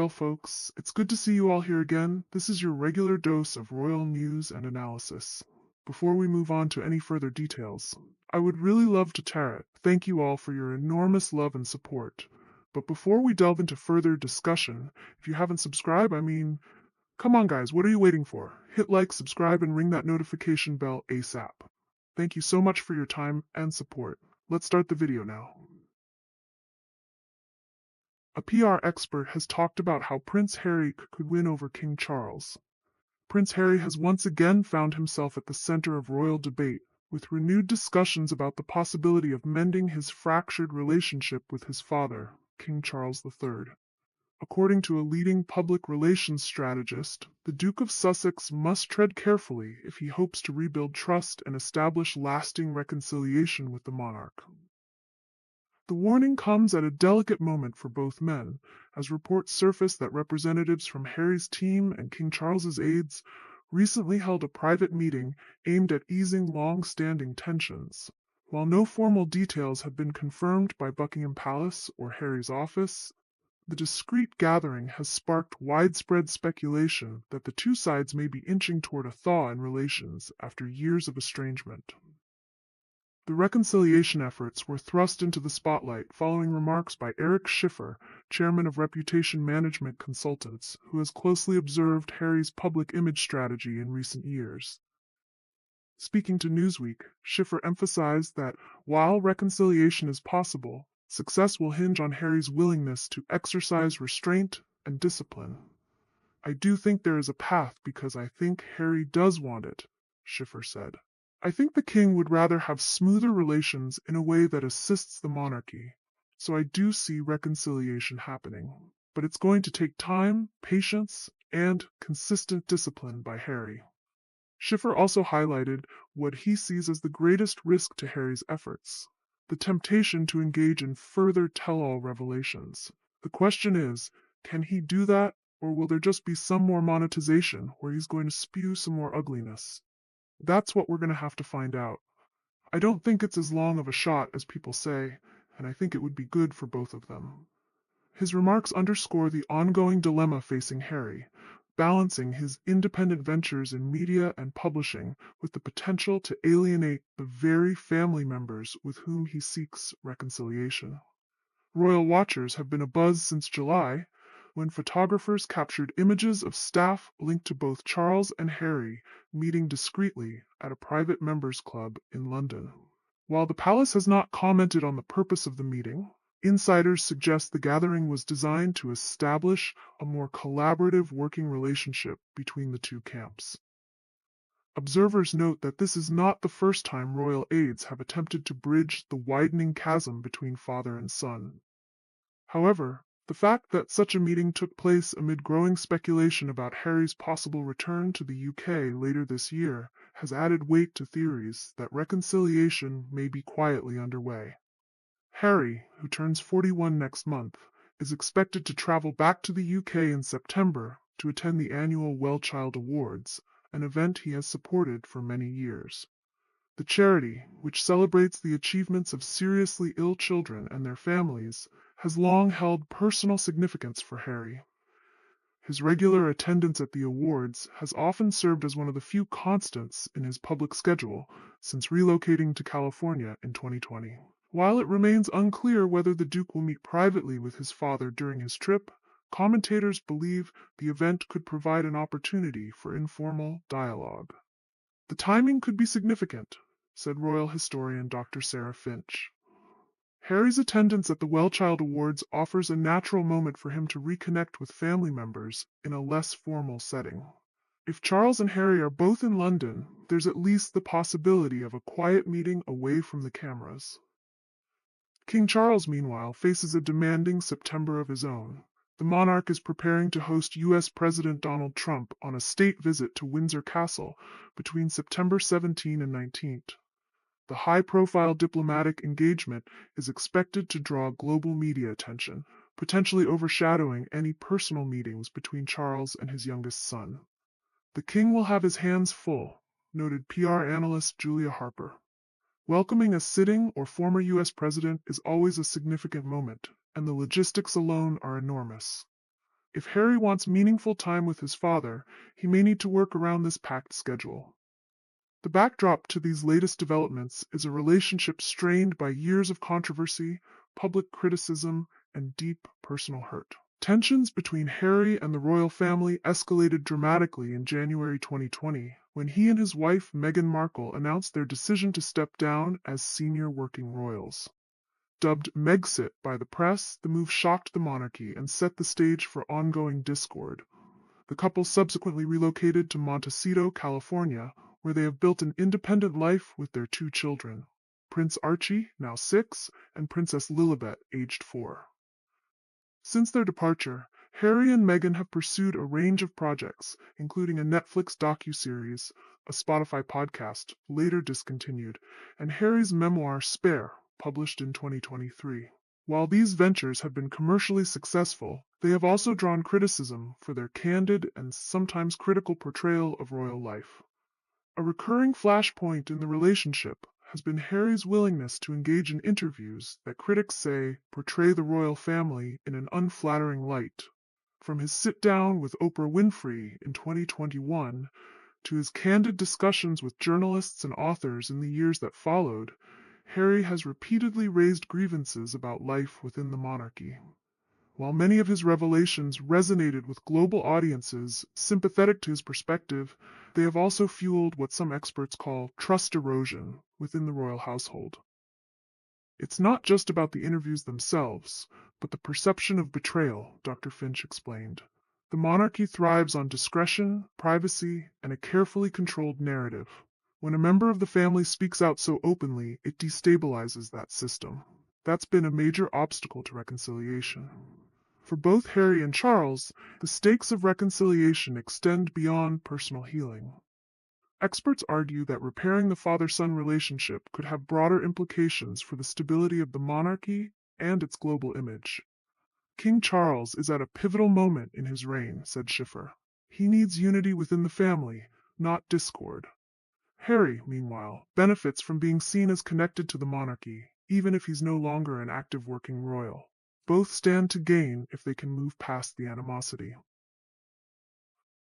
royal folks. It's good to see you all here again. This is your regular dose of royal news and analysis. Before we move on to any further details, I would really love to thank you all for your enormous love and support. But before we delve into further discussion, if you haven't subscribed, come on guys, what are you waiting for? Hit like, subscribe, and ring that notification bell ASAP. Thank you so much for your time and support. Let's start the video now. A PR expert has talked about how Prince Harry could win over King Charles. Prince Harry has once again found himself at the center of royal debate, with renewed discussions about the possibility of mending his fractured relationship with his father, King Charles III. According to a leading public relations strategist, the Duke of Sussex must tread carefully if he hopes to rebuild trust and establish lasting reconciliation with the monarch. The warning comes at a delicate moment for both men, as reports surface that representatives from Harry's team and King Charles's aides recently held a private meeting aimed at easing long-standing tensions. While no formal details have been confirmed by Buckingham Palace or Harry's office, the discreet gathering has sparked widespread speculation that the two sides may be inching toward a thaw in relations after years of estrangement. The reconciliation efforts were thrust into the spotlight following remarks by Eric Schiffer, chairman of Reputation Management Consultants, who has closely observed Harry's public image strategy in recent years. Speaking to Newsweek, Schiffer emphasized that while reconciliation is possible, success will hinge on Harry's willingness to exercise restraint and discipline. "I do think there is a path because I think Harry does want it," Schiffer said. "I think the king would rather have smoother relations in a way that assists the monarchy, so I do see reconciliation happening. But it's going to take time, patience, and consistent discipline by Harry." Schiffer also highlighted what he sees as the greatest risk to Harry's efforts: the temptation to engage in further tell-all revelations. The question is, can he do that, or will there just be some more monetization where he's going to spew some more ugliness? That's what we're going to have to find out. I don't think it's as long of a shot as people say, and I think it would be good for both of them. His remarks underscore the ongoing dilemma facing Harry, balancing his independent ventures in media and publishing with the potential to alienate the very family members with whom he seeks reconciliation. Royal watchers have been abuzz since July, when photographers captured images of staff linked to both Charles and Harry meeting discreetly at a private members' club in London. While the palace has not commented on the purpose of the meeting, insiders suggest the gathering was designed to establish a more collaborative working relationship between the two camps. Observers note that this is not the first time royal aides have attempted to bridge the widening chasm between father and son. However, the fact that such a meeting took place amid growing speculation about Harry's possible return to the UK later this year has added weight to theories that reconciliation may be quietly underway. Harry, who turns 41 next month, is expected to travel back to the UK in September to attend the annual Well-Child Awards, an event he has supported for many years. The charity, which celebrates the achievements of seriously ill children and their families, has long held personal significance for Harry. His regular attendance at the awards has often served as one of the few constants in his public schedule since relocating to California in 2020. While it remains unclear whether the Duke will meet privately with his father during his trip, commentators believe the event could provide an opportunity for informal dialogue. "The timing could be significant," said royal historian Dr. Sarah Finch. Harry's attendance at the Well-Child Awards offers a natural moment for him to reconnect with family members in a less formal setting. If Charles and Harry are both in London, there's at least the possibility of a quiet meeting away from the cameras. King Charles, meanwhile, faces a demanding September of his own. The monarch is preparing to host U.S. President Donald Trump on a state visit to Windsor Castle between September 17 and 19th. The high-profile diplomatic engagement is expected to draw global media attention, potentially overshadowing any personal meetings between Charles and his youngest son. "The king will have his hands full," noted PR analyst Julia Harper. "Welcoming a sitting or former U.S. president is always a significant moment, and the logistics alone are enormous. If Harry wants meaningful time with his father, he may need to work around this packed schedule. The backdrop to these latest developments is a relationship strained by years of controversy, public criticism, and deep personal hurt. Tensions between Harry and the royal family escalated dramatically in January 2020 when he and his wife Meghan Markle announced their decision to step down as senior working royals. Dubbed Megxit by the press, the move shocked the monarchy and set the stage for ongoing discord. The couple subsequently relocated to Montecito, California, where they have built an independent life with their two children, Prince Archie, now 6, and Princess Lilibet, aged 4. Since their departure, Harry and Meghan have pursued a range of projects, including a Netflix docuseries, a Spotify podcast, later discontinued, and Harry's memoir Spare, published in 2023. While these ventures have been commercially successful, they have also drawn criticism for their candid and sometimes critical portrayal of royal life. A recurring flashpoint in the relationship has been Harry's willingness to engage in interviews that critics say portray the royal family in an unflattering light. From his sit-down with Oprah Winfrey in 2021 to his candid discussions with journalists and authors in the years that followed, Harry has repeatedly raised grievances about life within the monarchy. While many of his revelations resonated with global audiences sympathetic to his perspective, they have also fueled what some experts call trust erosion within the royal household. It's not just about the interviews themselves, but the perception of betrayal, Dr. Finch explained. The monarchy thrives on discretion, privacy, and a carefully controlled narrative. When a member of the family speaks out so openly, it destabilizes that system. That's been a major obstacle to reconciliation. For both Harry and Charles, the stakes of reconciliation extend beyond personal healing. Experts argue that repairing the father-son relationship could have broader implications for the stability of the monarchy and its global image. King Charles is at a pivotal moment in his reign, said Schiffer. He needs unity within the family, not discord. Harry, meanwhile, benefits from being seen as connected to the monarchy, even if he's no longer an active working royal. Both stand to gain if they can move past the animosity.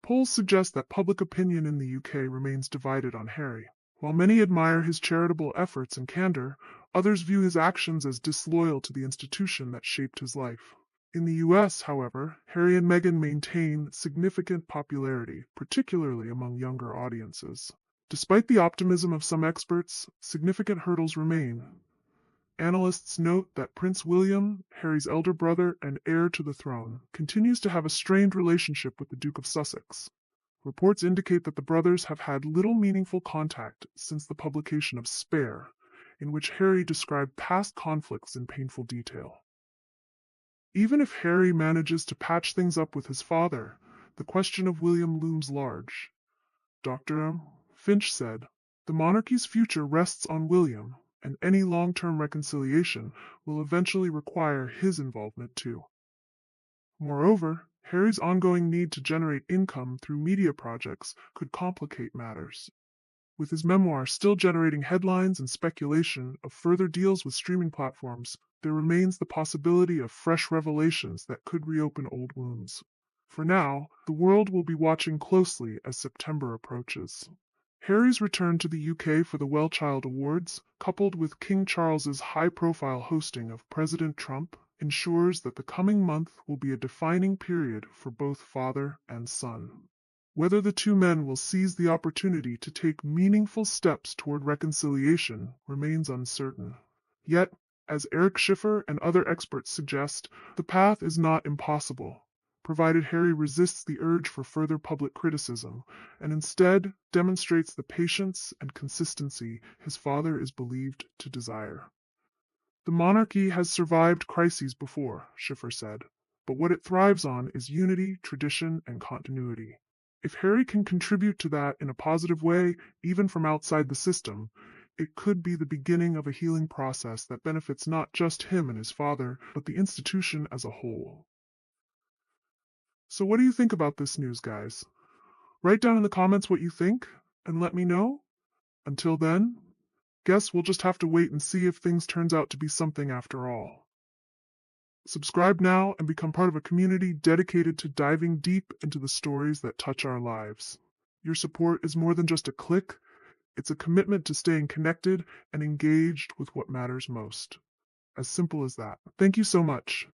Polls suggest that public opinion in the UK remains divided on Harry. While many admire his charitable efforts and candor, others view his actions as disloyal to the institution that shaped his life. In the US, however, Harry and Meghan maintain significant popularity, particularly among younger audiences. Despite the optimism of some experts, significant hurdles remain. Analysts note that Prince William, Harry's elder brother and heir to the throne, continues to have a strained relationship with the Duke of Sussex. Reports indicate that the brothers have had little meaningful contact since the publication of Spare, in which Harry described past conflicts in painful detail. Even if Harry manages to patch things up with his father, the question of William looms large. Dr. Finch said, "The monarchy's future rests on William, and any long-term reconciliation will eventually require his involvement too." Moreover, Harry's ongoing need to generate income through media projects could complicate matters. With his memoir still generating headlines and speculation of further deals with streaming platforms, there remains the possibility of fresh revelations that could reopen old wounds. For now, the world will be watching closely as September approaches. Harry's return to the UK for the Well Child Awards, coupled with King Charles's high-profile hosting of President Trump, ensures that the coming month will be a defining period for both father and son. Whether the two men will seize the opportunity to take meaningful steps toward reconciliation remains uncertain. Yet, as Eric Schiffer and other experts suggest, the path is not impossible, provided Harry resists the urge for further public criticism and instead demonstrates the patience and consistency his father is believed to desire. The monarchy has survived crises before, Schiffer said, but what it thrives on is unity, tradition, and continuity. If Harry can contribute to that in a positive way, even from outside the system, it could be the beginning of a healing process that benefits not just him and his father, but the institution as a whole. So what do you think about this news, guys? Write down in the comments what you think, and let me know. Until then, guess we'll just have to wait and see if things turns out to be something after all. Subscribe now and become part of a community dedicated to diving deep into the stories that touch our lives. Your support is more than just a click, it's a commitment to staying connected and engaged with what matters most. As simple as that. Thank you so much.